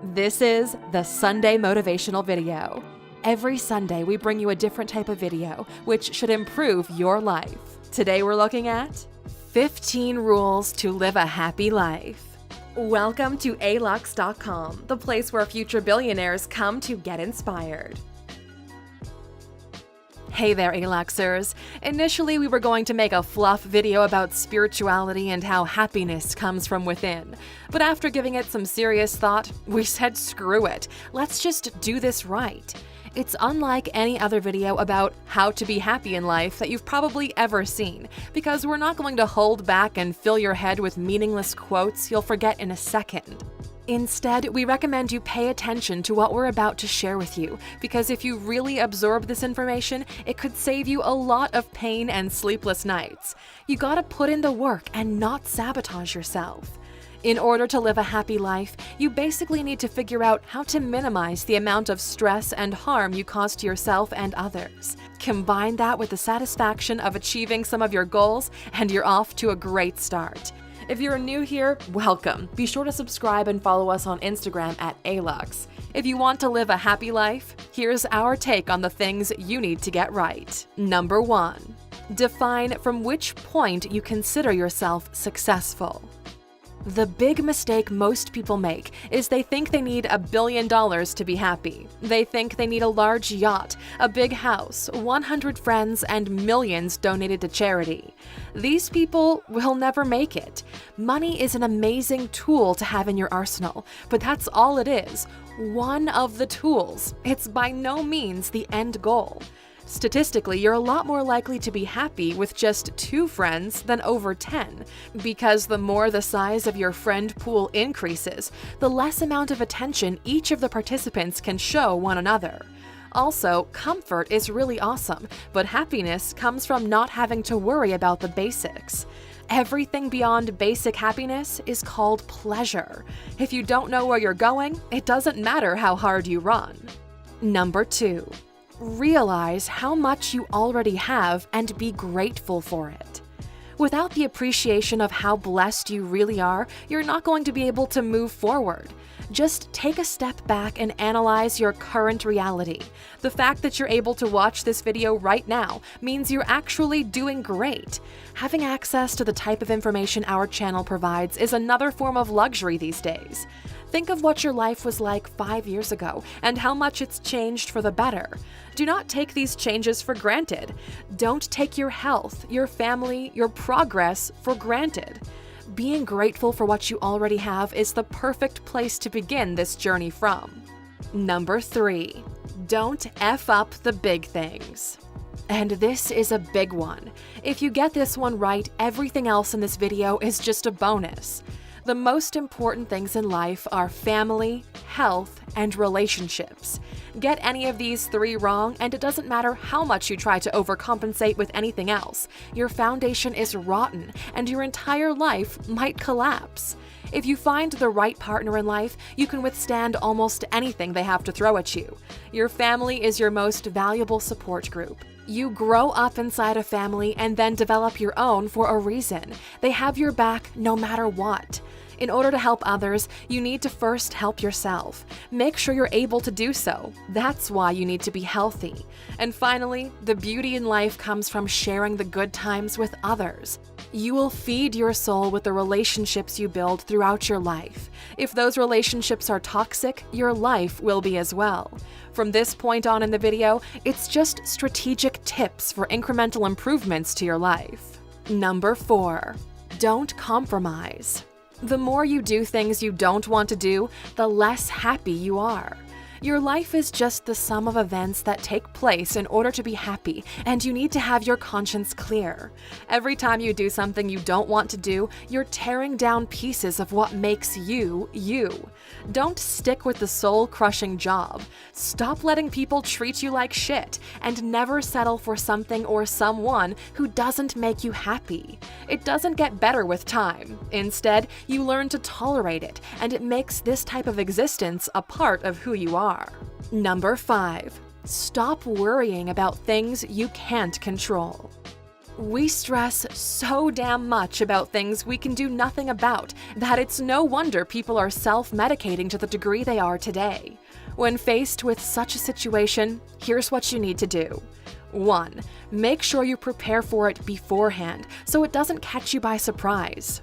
This is the Sunday Motivational Video. Every Sunday, we bring you a different type of video, which should improve your life. Today, we're looking at 15 Rules to Live a Happy Life. Welcome to alux.com, the place where future billionaires come to get inspired. Hey there, Aluxers! Initially, we were going to make a fluff video about spirituality and how happiness comes from within. But after giving it some serious thought, we said screw it, let's just do this right. It's unlike any other video about how to be happy in life that you've probably ever seen, because we're not going to hold back and fill your head with meaningless quotes you'll forget in a second. Instead, we recommend you pay attention to what we're about to share with you, because if you really absorb this information, it could save you a lot of pain and sleepless nights. You gotta put in the work and not sabotage yourself. In order to live a happy life, you basically need to figure out how to minimize the amount of stress and harm you cause to yourself and others. Combine that with the satisfaction of achieving some of your goals, and you're off to a great start. If you're new here, welcome. Be sure to subscribe and follow us on Instagram at Alux. If you want to live a happy life, here's our take on the things you need to get right. Number 1. Define from which point you consider yourself successful. The big mistake most people make is they think they need $1 billion to be happy. They think they need a large yacht, a big house, 100 friends, and millions donated to charity. These people will never make it. Money is an amazing tool to have in your arsenal, but that's all it is. One of the tools. It's by no means the end goal. Statistically, you're a lot more likely to be happy with just 2 friends than over 10, because the more the size of your friend pool increases, the less amount of attention each of the participants can show one another. Also, comfort is really awesome, but happiness comes from not having to worry about the basics. Everything beyond basic happiness is called pleasure. If you don't know where you're going, it doesn't matter how hard you run. Number 2. Realize how much you already have and be grateful for it. Without the appreciation of how blessed you really are, you're not going to be able to move forward. Just take a step back and analyze your current reality. The fact that you're able to watch this video right now means you're actually doing great. Having access to the type of information our channel provides is another form of luxury these days. Think of what your life was like 5 years ago and how much it's changed for the better. Do not take these changes for granted. Don't take your health, your family, your progress for granted. Being grateful for what you already have is the perfect place to begin this journey from. Number 3. Don't F up the big things. And this is a big one. If you get this one right, everything else in this video is just a bonus. The most important things in life are family, health, and relationships. Get any of these 3 wrong, and it doesn't matter how much you try to overcompensate with anything else. Your foundation is rotten, and your entire life might collapse. If you find the right partner in life, you can withstand almost anything they have to throw at you. Your family is your most valuable support group. You grow up inside a family and then develop your own for a reason. They have your back no matter what. In order to help others, you need to first help yourself. Make sure you're able to do so. That's why you need to be healthy. And finally, the beauty in life comes from sharing the good times with others. You will feed your soul with the relationships you build throughout your life. If those relationships are toxic, your life will be as well. From this point on in the video, it's just strategic tips for incremental improvements to your life. Number 4. Don't compromise. The more you do things you don't want to do, the less happy you are. Your life is just the sum of events that take place in order to be happy, and you need to have your conscience clear. Every time you do something you don't want to do, you're tearing down pieces of what makes you, you. Don't stick with the soul-crushing job. Stop letting people treat you like shit, and never settle for something or someone who doesn't make you happy. It doesn't get better with time. Instead, you learn to tolerate it, and it makes this type of existence a part of who you are. Number 5. Stop worrying about things you can't control. We stress so damn much about things we can do nothing about that it's no wonder people are self-medicating to the degree they are today. When faced with such a situation, here's what you need to do. 1. Make sure you prepare for it beforehand so it doesn't catch you by surprise.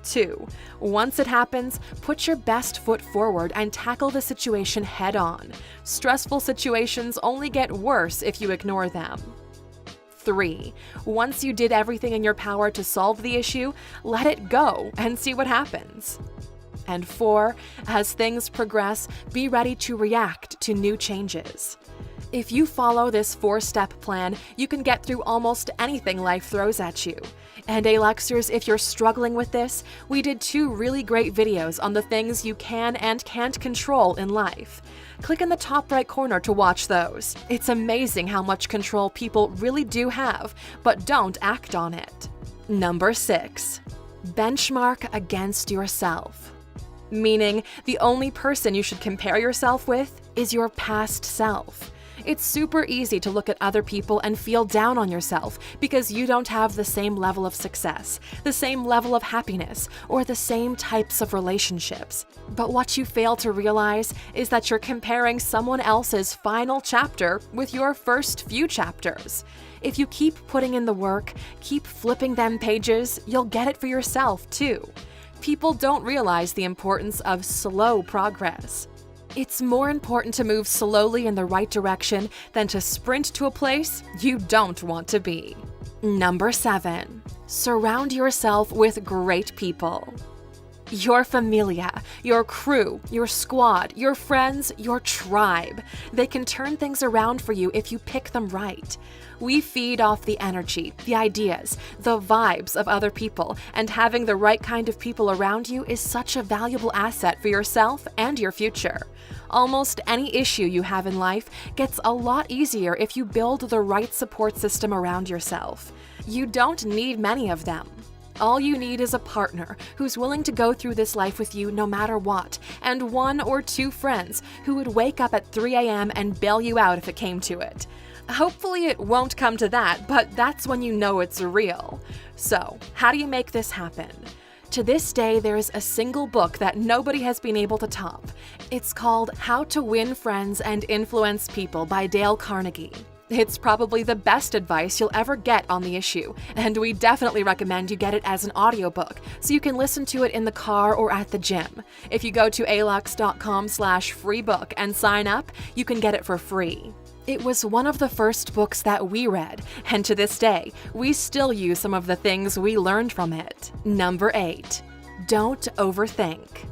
2. Once it happens, put your best foot forward and tackle the situation head-on. Stressful situations only get worse if you ignore them. 3. Once you did everything in your power to solve the issue, let it go and see what happens. And 4. As things progress, be ready to react to new changes. If you follow this 4-step plan, you can get through almost anything life throws at you. And Aluxers, if you're struggling with this, we did 2 really great videos on the things you can and can't control in life. Click in the top right corner to watch those. It's amazing how much control people really do have, but don't act on it. Number 6. Benchmark against yourself. Meaning, the only person you should compare yourself with is your past self. It's super easy to look at other people and feel down on yourself because you don't have the same level of success, the same level of happiness, or the same types of relationships. But what you fail to realize is that you're comparing someone else's final chapter with your first few chapters. If you keep putting in the work, keep flipping them pages, you'll get it for yourself too. People don't realize the importance of slow progress. It's more important to move slowly in the right direction than to sprint to a place you don't want to be. Number 7. Surround yourself with great people. Your familia, your crew, your squad, your friends, your tribe. They can turn things around for you if you pick them right. We feed off the energy, the ideas, the vibes of other people, and having the right kind of people around you is such a valuable asset for yourself and your future. Almost any issue you have in life gets a lot easier if you build the right support system around yourself. You don't need many of them. All you need is a partner who's willing to go through this life with you no matter what, and 1 or 2 friends who would wake up at 3 a.m. and bail you out if it came to it. Hopefully it won't come to that, but that's when you know it's real. So, how do you make this happen? To this day, there's a single book that nobody has been able to top. It's called How to Win Friends and Influence People by Dale Carnegie. It's probably the best advice you'll ever get on the issue, and we definitely recommend you get it as an audiobook so you can listen to it in the car or at the gym. If you go to alux.com/freebook and sign up, you can get it for free. It was one of the first books that we read, and to this day, we still use some of the things we learned from it. Number 8. Don't overthink.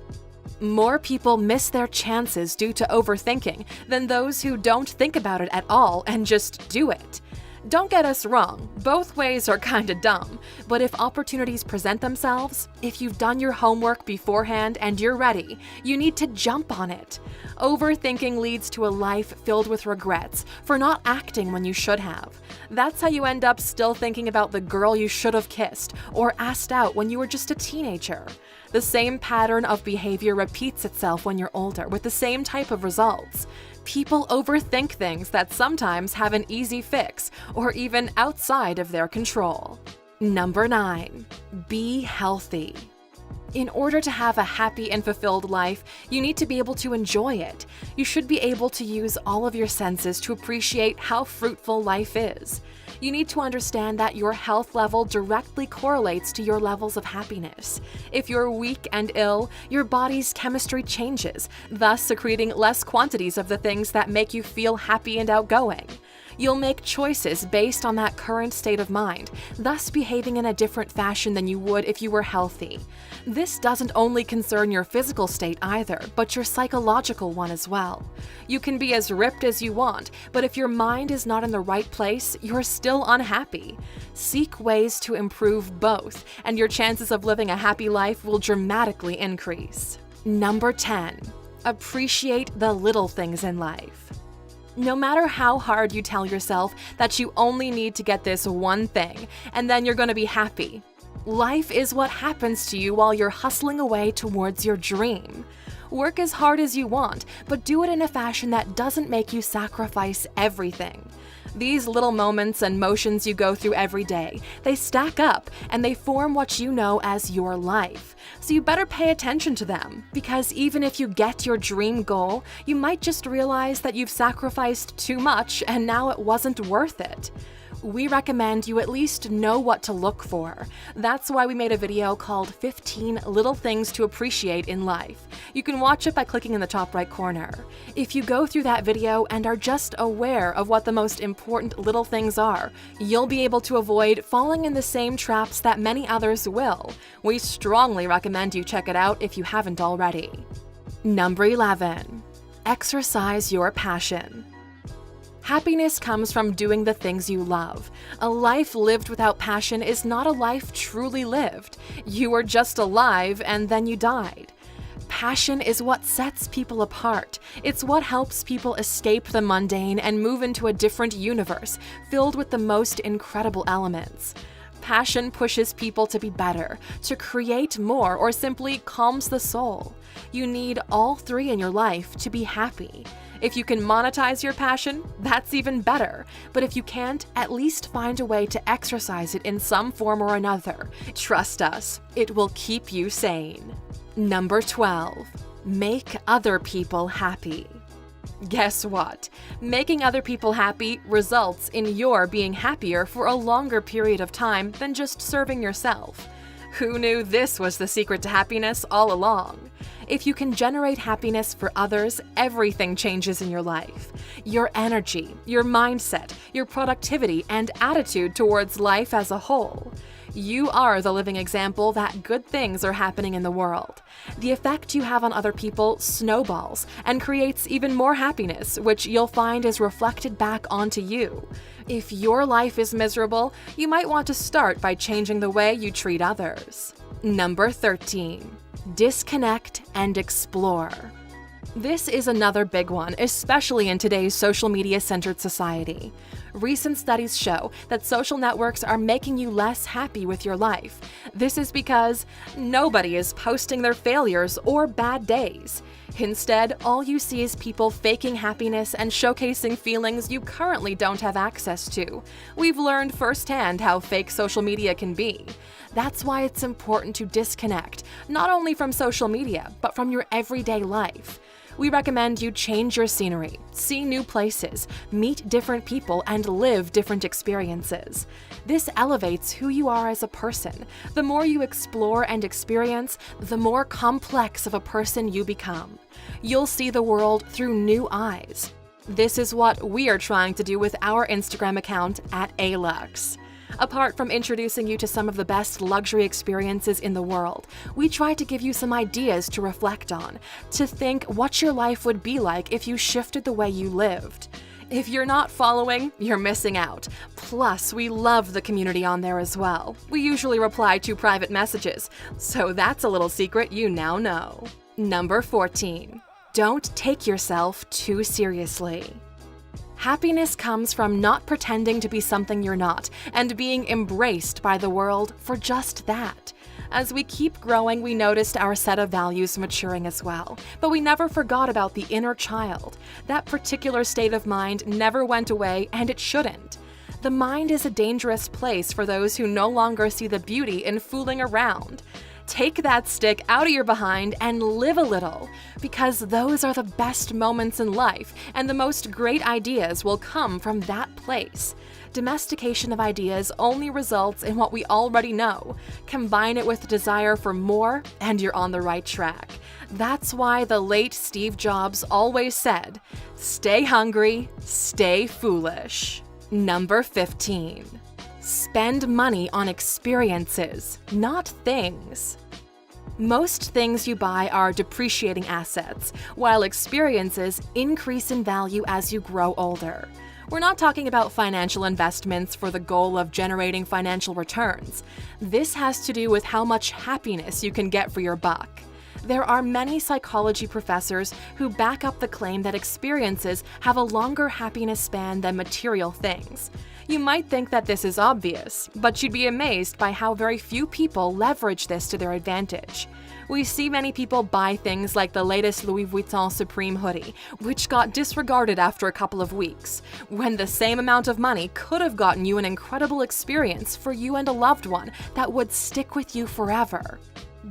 More people miss their chances due to overthinking than those who don't think about it at all and just do it. Don't get us wrong, both ways are kinda dumb, but if opportunities present themselves, if you've done your homework beforehand and you're ready, you need to jump on it. Overthinking leads to a life filled with regrets for not acting when you should have. That's how you end up still thinking about the girl you should have kissed or asked out when you were just a teenager. The same pattern of behavior repeats itself when you're older with the same type of results. People overthink things that sometimes have an easy fix or even outside of their control. Number 9. Be healthy. In order to have a happy and fulfilled life, you need to be able to enjoy it. You should be able to use all of your senses to appreciate how fruitful life is. You need to understand that your health level directly correlates to your levels of happiness. If you're weak and ill, your body's chemistry changes, thus secreting less quantities of the things that make you feel happy and outgoing. You'll make choices based on that current state of mind, thus behaving in a different fashion than you would if you were healthy. This doesn't only concern your physical state either, but your psychological one as well. You can be as ripped as you want, but if your mind is not in the right place, you're still unhappy. Seek ways to improve both, and your chances of living a happy life will dramatically increase. Number 10. Appreciate the little things in life. No matter how hard you tell yourself that you only need to get this one thing, and then you're going to be happy, life is what happens to you while you're hustling away towards your dream. Work as hard as you want, but do it in a fashion that doesn't make you sacrifice everything. These little moments and motions you go through every day, they stack up and they form what you know as your life. So you better pay attention to them, because even if you get your dream goal, you might just realize that you've sacrificed too much and now it wasn't worth it. We recommend you at least know what to look for. That's why we made a video called 15 Little Things to Appreciate in Life. You can watch it by clicking in the top right corner. If you go through that video and are just aware of what the most important little things are, you'll be able to avoid falling in the same traps that many others will. We strongly recommend you check it out if you haven't already. Number 11. Exercise your passion. Happiness comes from doing the things you love. A life lived without passion is not a life truly lived. You were just alive and then you died. Passion is what sets people apart. It's what helps people escape the mundane and move into a different universe filled with the most incredible elements. Passion pushes people to be better, to create more, or simply calms the soul. You need all three in your life to be happy. If you can monetize your passion, that's even better. But if you can't, at least find a way to exercise it in some form or another. Trust us, it will keep you sane. Number 12. Make other people happy. Guess what? Making other people happy results in your being happier for a longer period of time than just serving yourself. Who knew this was the secret to happiness all along? If you can generate happiness for others, everything changes in your life. Your energy, your mindset, your productivity, and attitude towards life as a whole. You are the living example that good things are happening in the world. The effect you have on other people snowballs and creates even more happiness, which you'll find is reflected back onto you. If your life is miserable, you might want to start by changing the way you treat others. Number 13. Disconnect and explore. This is another big one, especially in today's social media-centered society. Recent studies show that social networks are making you less happy with your life. This is because nobody is posting their failures or bad days. Instead, all you see is people faking happiness and showcasing feelings you currently don't have access to. We've learned firsthand how fake social media can be. That's why it's important to disconnect, not only from social media, but from your everyday life. We recommend you change your scenery, see new places, meet different people, and live different experiences. This elevates who you are as a person. The more you explore and experience, the more complex of a person you become. You'll see the world through new eyes. This is what we are trying to do with our Instagram account at Alux. Apart from introducing you to some of the best luxury experiences in the world, we try to give you some ideas to reflect on, to think what your life would be like if you shifted the way you lived. If you're not following, you're missing out. Plus, we love the community on there as well. We usually reply to private messages, so that's a little secret you now know. Number 14. Don't take yourself too seriously. Happiness comes from not pretending to be something you're not and being embraced by the world for just that. As we keep growing, we noticed our set of values maturing as well, but we never forgot about the inner child. That particular state of mind never went away, and it shouldn't. The mind is a dangerous place for those who no longer see the beauty in fooling around. Take that stick out of your behind and live a little, because those are the best moments in life, and the most great ideas will come from that place. Domestication of ideas only results in what we already know. Combine it with desire for more, and you're on the right track. That's why the late Steve Jobs always said, "Stay hungry, stay foolish." Number 15. Spend money on experiences, not things. Most things you buy are depreciating assets, while experiences increase in value as you grow older. We're not talking about financial investments for the goal of generating financial returns. This has to do with how much happiness you can get for your buck. There are many psychology professors who back up the claim that experiences have a longer happiness span than material things. You might think that this is obvious, but you'd be amazed by how very few people leverage this to their advantage. We see many people buy things like the latest Louis Vuitton Supreme hoodie, which got disregarded after a couple of weeks, when the same amount of money could have gotten you an incredible experience for you and a loved one that would stick with you forever.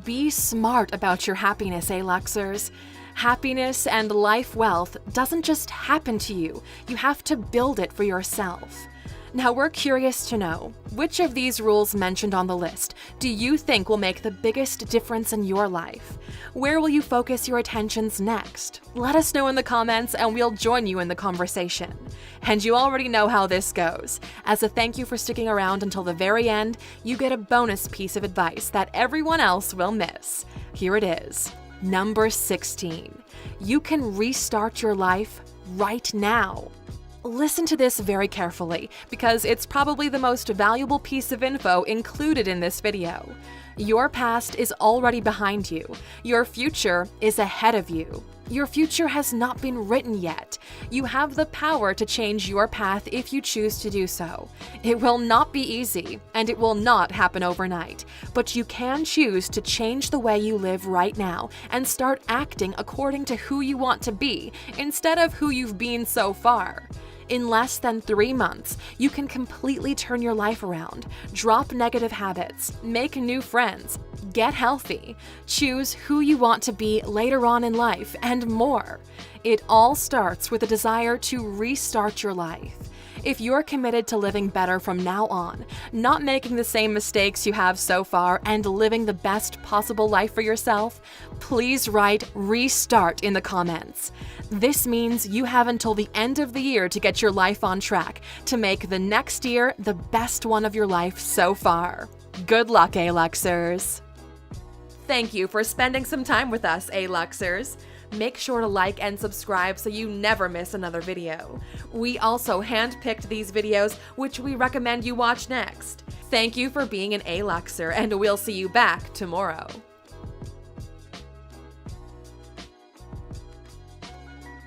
Be smart about your happiness, Luxers. Happiness and life wealth doesn't just happen to you, you have to build it for yourself. Now we're curious to know, which of these rules mentioned on the list do you think will make the biggest difference in your life? Where will you focus your attentions next? Let us know in the comments and we'll join you in the conversation. And you already know how this goes. As a thank you for sticking around until the very end, you get a bonus piece of advice that everyone else will miss. Here it is. Number 16. You can restart your life right now. Listen to this very carefully, because it's probably the most valuable piece of info included in this video. Your past is already behind you. Your future is ahead of you. Your future has not been written yet. You have the power to change your path if you choose to do so. It will not be easy, and it will not happen overnight, but you can choose to change the way you live right now and start acting according to who you want to be instead of who you've been so far. In less than 3 months, you can completely turn your life around, drop negative habits, make new friends, get healthy, choose who you want to be later on in life, and more. It all starts with a desire to restart your life. If you're committed to living better from now on, not making the same mistakes you have so far, and living the best possible life for yourself, please write "restart" in the comments. This means you have until the end of the year to get your life on track, to make the next year the best one of your life so far. Good luck, Luxers! Thank you for spending some time with us, Luxers. Make sure to like and subscribe so you never miss another video. We also handpicked these videos, which we recommend you watch next. Thank you for being an Luxer, and we'll see you back tomorrow.